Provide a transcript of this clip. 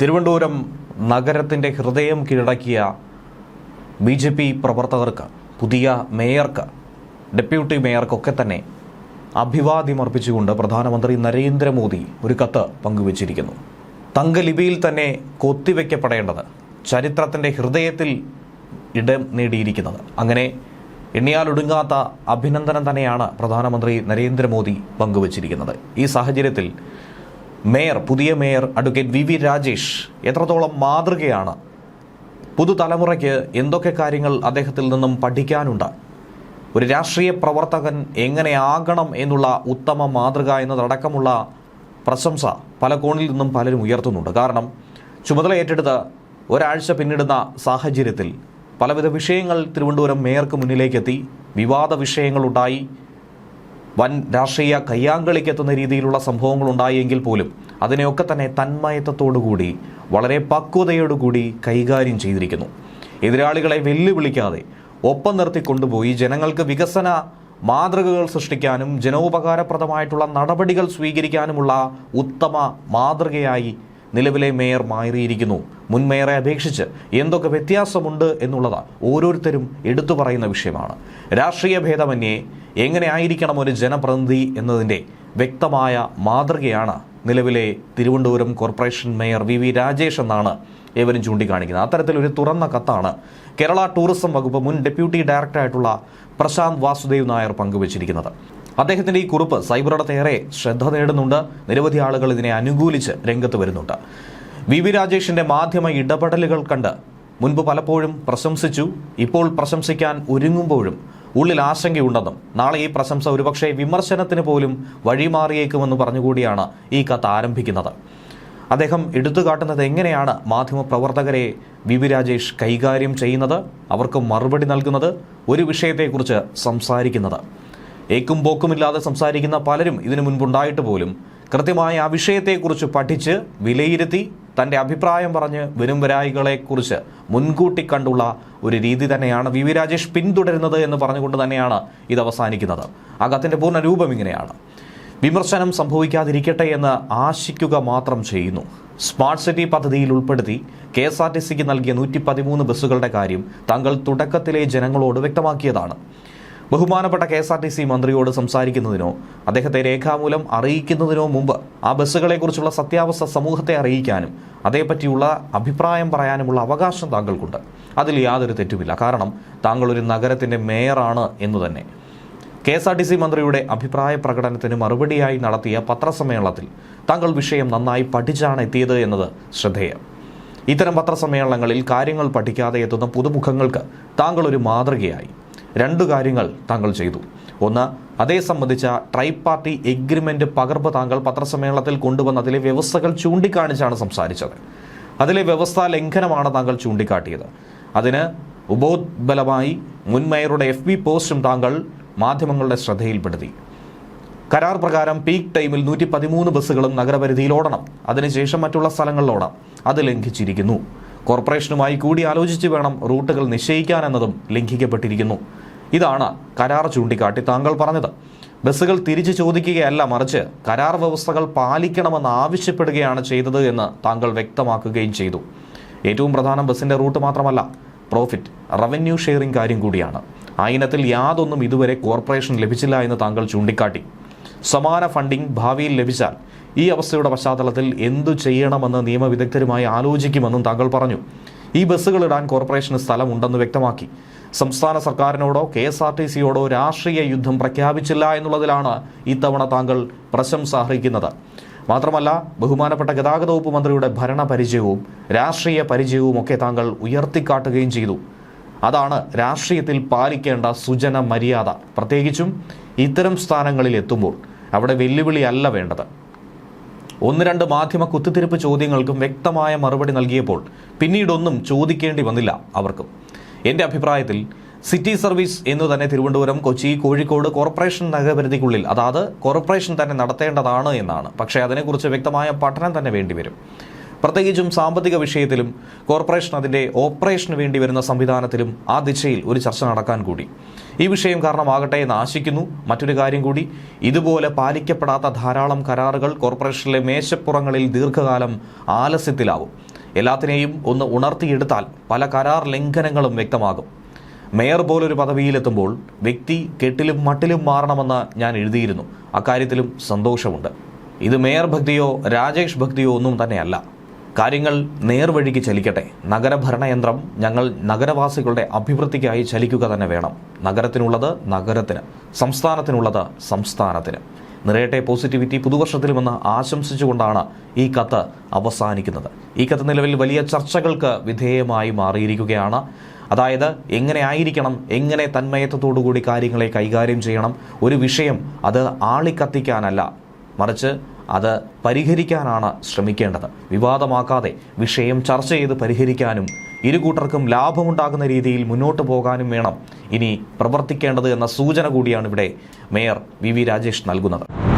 തിരുവനന്തപുരം നഗരത്തിൻ്റെ ഹൃദയം കീഴടക്കിയ BJP പ്രവർത്തകർക്ക്, പുതിയ മേയർക്ക്, ഡെപ്യൂട്ടി മേയർക്കൊക്കെ തന്നെ അഭിവാദ്യമർപ്പിച്ചുകൊണ്ട് പ്രധാനമന്ത്രി നരേന്ദ്രമോദി ഒരു കത്ത് പങ്കുവച്ചിരിക്കുന്നു. തങ്കലിപിയിൽ തന്നെ കൊത്തിവെക്കപ്പെടേണ്ടത്, ചരിത്രത്തിൻ്റെ ഹൃദയത്തിൽ ഇടം നേടിയിരിക്കുന്നത്. അങ്ങനെ എണ്ണിയാലൊടുങ്ങാത്ത അഭിനന്ദനം തന്നെയാണ് പ്രധാനമന്ത്രി നരേന്ദ്രമോദി പങ്കുവച്ചിരിക്കുന്നത്. ഈ സാഹചര്യത്തിൽ പുതിയ മേയർ അഡ്വക്കേറ്റ് VV രാജേഷ് എത്രത്തോളം മാതൃകയാണ്, പുതുതലമുറയ്ക്ക് എന്തൊക്കെ കാര്യങ്ങൾ അദ്ദേഹത്തിൽ നിന്നും പഠിക്കാനുണ്ട്, ഒരു രാഷ്ട്രീയ പ്രവർത്തകൻ എങ്ങനെയാകണം എന്നുള്ള ഉത്തമ മാതൃക എന്നതടക്കമുള്ള പ്രശംസ പല കോണിൽ നിന്നും പലരും ഉയർത്തുന്നുണ്ട്. കാരണം ചുമതല ഏറ്റെടുത്ത് ഒരാഴ്ച പിന്നിടുന്ന സാഹചര്യത്തിൽ പലവിധ വിഷയങ്ങൾ തിരുവനന്തപുരം മേയർക്ക് മുന്നിലേക്കെത്തി, വിവാദ വിഷയങ്ങളുണ്ടായി, വൻ രാഷ്ട്രീയ കയ്യാങ്കളിക്കെത്തുന്ന രീതിയിലുള്ള സംഭവങ്ങളുണ്ടായെങ്കിൽ പോലും അതിനെയൊക്കെ തന്നെ തന്മയത്വത്തോടുകൂടി, വളരെ പക്വതയോടുകൂടി കൈകാര്യം ചെയ്തിരിക്കുന്നു. എതിരാളികളെ വെല്ലുവിളിക്കാതെ ഒപ്പം നിർത്തിക്കൊണ്ടുപോയി ജനങ്ങൾക്ക് വികസന മാതൃകകൾ സൃഷ്ടിക്കാനും ജനോപകാരപ്രദമായിട്ടുള്ള നടപടികൾ സ്വീകരിക്കാനുമുള്ള ഉത്തമ മാതൃകയായി നിലവിലെ മേയർ മാറിയിരിക്കുന്നു. മുൻ മേയറെ അപേക്ഷിച്ച് എന്തൊക്കെ വ്യത്യാസമുണ്ട് എന്നുള്ളത് ഓരോരുത്തരും എടുത്തു പറയുന്ന വിഷയമാണ്. രാഷ്ട്രീയ ഭേദമന്യേ എങ്ങനെ ആയിരിക്കണം ഒരു ജനപ്രതിനിധി എന്നതിൻ്റെ വ്യക്തമായ മാതൃകയാണ് നിലവിലെ Thiruvananthapuram corporation mayor VV Rajesh എന്നാണ് ഏവരും ചൂണ്ടിക്കാണിക്കുന്നത്. അത്തരത്തിലൊരു തുറന്ന കത്താണ് കേരള ടൂറിസം വകുപ്പ് മുൻ ഡെപ്യൂട്ടി ഡയറക്ടറായിട്ടുള്ള പ്രശാന്ത് വാസുദേവ് നായർ പങ്കുവച്ചിരിക്കുന്നത്. അദ്ദേഹത്തിൻ്റെ ഈ കുറിപ്പ് സൈബറിടത്ത് ഏറെ ശ്രദ്ധ നേടുന്നുണ്ട്. നിരവധി ആളുകൾ ഇതിനെ അനുകൂലിച്ച് രംഗത്ത് വരുന്നുണ്ട്. VV രാജേഷിൻ്റെ മാധ്യമ ഇടപെടലുകൾ കണ്ട് മുൻപ് പലപ്പോഴും പ്രശംസിച്ചു, ഇപ്പോൾ പ്രശംസിക്കാൻ ഒരുങ്ങുമ്പോഴും ഉള്ളിൽ ആശങ്കയുണ്ടെന്നും നാളെ ഈ പ്രശംസ ഒരുപക്ഷെ വിമർശനത്തിന് പോലും വഴിമാറിയേക്കുമെന്ന് പറഞ്ഞുകൂടിയാണ് ഈ കത്ത് ആരംഭിക്കുന്നത്. അദ്ദേഹം എടുത്തുകാട്ടുന്നത് എങ്ങനെയാണ് മാധ്യമപ്രവർത്തകരെ VV രാജേഷ് കൈകാര്യം ചെയ്യുന്നത്, അവർക്ക് മറുപടി നൽകുന്നത്, ഒരു വിഷയത്തെക്കുറിച്ച് സംസാരിക്കുന്നത്. ഏക്കും പോക്കുമില്ലാതെ സംസാരിക്കുന്ന പലരും ഇതിനു മുൻപുണ്ടായിട്ട് പോലും കൃത്യമായ ആ വിഷയത്തെക്കുറിച്ച് പഠിച്ച് വിലയിരുത്തി തൻ്റെ അഭിപ്രായം പറഞ്ഞ് വരും വരായികളെക്കുറിച്ച് മുൻകൂട്ടി കണ്ടുള്ള ഒരു രീതി തന്നെയാണ് VV രാജേഷ് പിന്തുടരുന്നത് എന്ന് പറഞ്ഞുകൊണ്ട് തന്നെയാണ് ഇത് അവസാനിക്കുന്നത്. ആ കത്തിൻ്റെ പൂർണ്ണ രൂപം ഇങ്ങനെയാണ്: വിമർശനം സംഭവിക്കാതിരിക്കട്ടെ എന്ന് ആശിക്കുക മാത്രം ചെയ്യുന്നു. സ്മാർട്ട് സിറ്റി പദ്ധതിയിൽ ഉൾപ്പെടുത്തി KSRTCക്ക് നൽകിയ 113 ബസ്സുകളുടെ കാര്യം താങ്കൾ തുടക്കത്തിലെ ജനങ്ങളോട് വ്യക്തമാക്കിയതാണ്. ബഹുമാനപ്പെട്ട KSRTC മന്ത്രിയോട് സംസാരിക്കുന്നതിനോ അദ്ദേഹത്തെ രേഖാമൂലം അറിയിക്കുന്നതിനോ മുമ്പ് ആ ബസ്സുകളെക്കുറിച്ചുള്ള സത്യാവസ്ഥ സമൂഹത്തെ അറിയിക്കാനും അതേപ്പറ്റിയുള്ള അഭിപ്രായം പറയാനുമുള്ള അവകാശം താങ്കൾക്കുണ്ട്. അതിൽ യാതൊരു തെറ്റുമില്ല. കാരണം താങ്കൾ ഒരു നഗരത്തിൻ്റെ മേയറാണ് എന്ന് തന്നെ. KSRTC മന്ത്രിയുടെ അഭിപ്രായ പ്രകടനത്തിന് മറുപടിയായി നടത്തിയ പത്രസമ്മേളനത്തിൽ താങ്കൾ വിഷയം നന്നായി പഠിച്ചാണ് എത്തിയത് എന്നത് ശ്രദ്ധേയം. ഇത്തരം പത്രസമ്മേളനങ്ങളിൽ കാര്യങ്ങൾ പഠിക്കാതെ എത്തുന്ന പുതുമുഖങ്ങൾക്ക് താങ്കൾ ഒരു മാതൃകയായി. 2 കാര്യങ്ങൾ താങ്കൾ ചെയ്തു. ഒന്ന്, അതേ സംബന്ധിച്ച ട്രൈപാർട്ടി എഗ്രിമെന്റ് പകർപ്പ് താങ്കൾ പത്രസമ്മേളനത്തിൽ കൊണ്ടുവന്ന് അതിലെ വ്യവസ്ഥകൾ ചൂണ്ടിക്കാണിച്ചാണ് സംസാരിച്ചത്. അതിലെ വ്യവസ്ഥാ ലംഘനമാണ് താങ്കൾ ചൂണ്ടിക്കാട്ടിയത്. അതിന് ഉപോത്ബലമായി മുൻ മേയറുടെ FB പോസ്റ്റും താങ്കൾ മാധ്യമങ്ങളുടെ ശ്രദ്ധയിൽപ്പെടുത്തി. കരാർ പ്രകാരം പീക്ക് ടൈമിൽ 113 ബസ്സുകളും നഗരപരിധിയിൽ ഓടണം, അതിനുശേഷം മറ്റുള്ള സ്ഥലങ്ങളിലോടാം. അത് ലംഘിച്ചിരിക്കുന്നു. കോർപ്പറേഷനുമായി കൂടി ആലോചിച്ച് വേണം റൂട്ടുകൾ നിശ്ചയിക്കാൻ എന്നതും ലംഘിക്കപ്പെട്ടിരിക്കുന്നു. ഇതാണ് കരാർ ചൂണ്ടിക്കാട്ടി താങ്കൾ പറഞ്ഞത്. ബസ്സുകൾ തിരിച്ചു ചോദിക്കുകയല്ല, മറിച്ച് കരാർ വ്യവസ്ഥകൾ പാലിക്കണമെന്ന് ആവശ്യപ്പെടുകയാണ് ചെയ്തത് എന്ന് താങ്കൾ വ്യക്തമാക്കുകയും ചെയ്തു. ഏറ്റവും പ്രധാനം ബസ്സിൻ്റെ റൂട്ട് മാത്രമല്ല, പ്രോഫിറ്റ്, റവന്യൂ ഷെയറിംഗ് കാര്യം കൂടിയാണ്. ആ ഇനത്തിൽ യാതൊന്നും ഇതുവരെ കോർപ്പറേഷൻ ലഭിച്ചില്ല എന്ന് താങ്കൾ ചൂണ്ടിക്കാട്ടി. സമാന ഫണ്ടിംഗ് ഭാവിയിൽ ലഭിച്ചാൽ ഈ അവസ്ഥയുടെ പശ്ചാത്തലത്തിൽ എന്തു ചെയ്യണമെന്ന് നിയമവിദഗ്ധരുമായി ആലോചിക്കുമെന്നും താങ്കൾ പറഞ്ഞു. ഈ ബസ്സുകൾ ഇടാൻ കോർപ്പറേഷന് സ്ഥലമുണ്ടെന്ന് വ്യക്തമാക്കി. സംസ്ഥാന സർക്കാരിനോടോ KSRTCയോടോ രാഷ്ട്രീയ യുദ്ധം പ്രഖ്യാപിച്ചില്ല എന്നുള്ളതിലാണ് ഇത്തവണ താങ്കൾ പ്രശംസ അർഹിക്കുന്നത്. മാത്രമല്ല, ബഹുമാനപ്പെട്ട ഗതാഗത വകുപ്പ് മന്ത്രിയുടെ ഭരണപരിചയവും രാഷ്ട്രീയ പരിചയവും ഒക്കെ താങ്കൾ ഉയർത്തിക്കാട്ടുകയും ചെയ്തു. അതാണ് രാഷ്ട്രീയത്തിൽ പാലിക്കേണ്ട സുജന മര്യാദ. പ്രത്യേകിച്ചും ഇത്തരം സ്ഥാനങ്ങളിൽ എത്തുമ്പോൾ അവിടെ വെല്ലുവിളിയല്ല വേണ്ടത്. 1-2 മാധ്യമ കുത്തിത്തിരിപ്പ് ചോദ്യങ്ങൾക്കും വ്യക്തമായ മറുപടി നൽകിയപ്പോൾ പിന്നീടൊന്നും ചോദിക്കേണ്ടി വന്നില്ല അവർക്കും. എൻ്റെ അഭിപ്രായത്തിൽ സിറ്റി സർവീസ് എന്ന് തന്നെ തിരുവനന്തപുരം, കൊച്ചി, കോഴിക്കോട് കോർപ്പറേഷൻ നഗരപരിധിക്കുള്ളിൽ അതാത് കോർപ്പറേഷൻ തന്നെ നടത്തേണ്ടതാണ് എന്നാണ്. പക്ഷേ അതിനെക്കുറിച്ച് വ്യക്തമായ പഠനം തന്നെ വേണ്ടിവരും. പ്രത്യേകിച്ചും സാമ്പത്തിക വിഷയത്തിലും കോർപ്പറേഷൻ അതിൻ്റെ ഓപ്പറേഷന് വേണ്ടി വരുന്ന സംവിധാനത്തിലും ആ ദിശയിൽ ഒരു ചർച്ച നടക്കാൻ കൂടി. ഈ വിഷയം കാരണമാകട്ടെ എന്ന് ആശിക്കുന്നു. മറ്റൊരു കാര്യം കൂടി, ഇതുപോലെ പാലിക്കപ്പെടാത്ത ധാരാളം കരാറുകൾ കോർപ്പറേഷനിലെ മേശപ്പുറങ്ങളിൽ ദീർഘകാലം ആലസ്യത്തിലാവും. എല്ലാത്തിനെയും ഒന്ന് ഉണർത്തിയെടുത്താൽ പല കരാർ ലംഘനങ്ങളും വ്യക്തമാകും. മേയർ പോലൊരു പദവിയിലെത്തുമ്പോൾ വ്യക്തി കെട്ടിലും മട്ടിലും മാറണമെന്ന് ഞാൻ എഴുതിയിരുന്നു. അക്കാര്യത്തിലും സന്തോഷമുണ്ട്. ഇത് മേയർ ഭക്തിയോ രാജേഷ് ഭക്തിയോ ഒന്നും തന്നെയല്ല. കാര്യങ്ങൾ നേർവഴിക്ക് ചലിക്കട്ടെ. നഗരഭരണയന്ത്രം ഞങ്ങൾ നഗരവാസികളുടെ അഭിവൃദ്ധിക്കായി ചലിക്കുക തന്നെ വേണം. നഗരത്തിനുള്ളത് നഗരത്തിന്, സംസ്ഥാനത്തിനുള്ളത് സംസ്ഥാനത്തിന്. നിറയട്ടെ പോസിറ്റിവിറ്റി പുതുവർഷത്തിലുമെന്ന് ആശംസിച്ചുകൊണ്ടാണ് ഈ കത്ത് അവസാനിക്കുന്നത്. ഈ കത്ത് നിലവിൽ വലിയ ചർച്ചകൾക്ക് വിധേയമായി മാറിയിരിക്കുകയാണ്. അതായത് എങ്ങനെ ആയിരിക്കണം, എങ്ങനെ തന്മയത്വത്തോടുകൂടി കാര്യങ്ങളെ കൈകാര്യം ചെയ്യണം. ഒരു വിഷയം അത് ആളിക്കത്തിക്കാനല്ല, മറിച്ച് അത് പരിഹരിക്കാനാണ് ശ്രമിക്കേണ്ടത്. വിവാദമാക്കാതെ വിഷയം ചർച്ച ചെയ്ത് പരിഹരിക്കാനും ഇരുകൂട്ടർക്കും ലാഭമുണ്ടാകുന്ന രീതിയിൽ മുന്നോട്ട് പോകാനും വേണം ഇനി പ്രവർത്തിക്കേണ്ടത് എന്ന സൂചന കൂടിയാണ് ഇവിടെ മേയർ വി രാജേഷ് നൽകുന്നത്.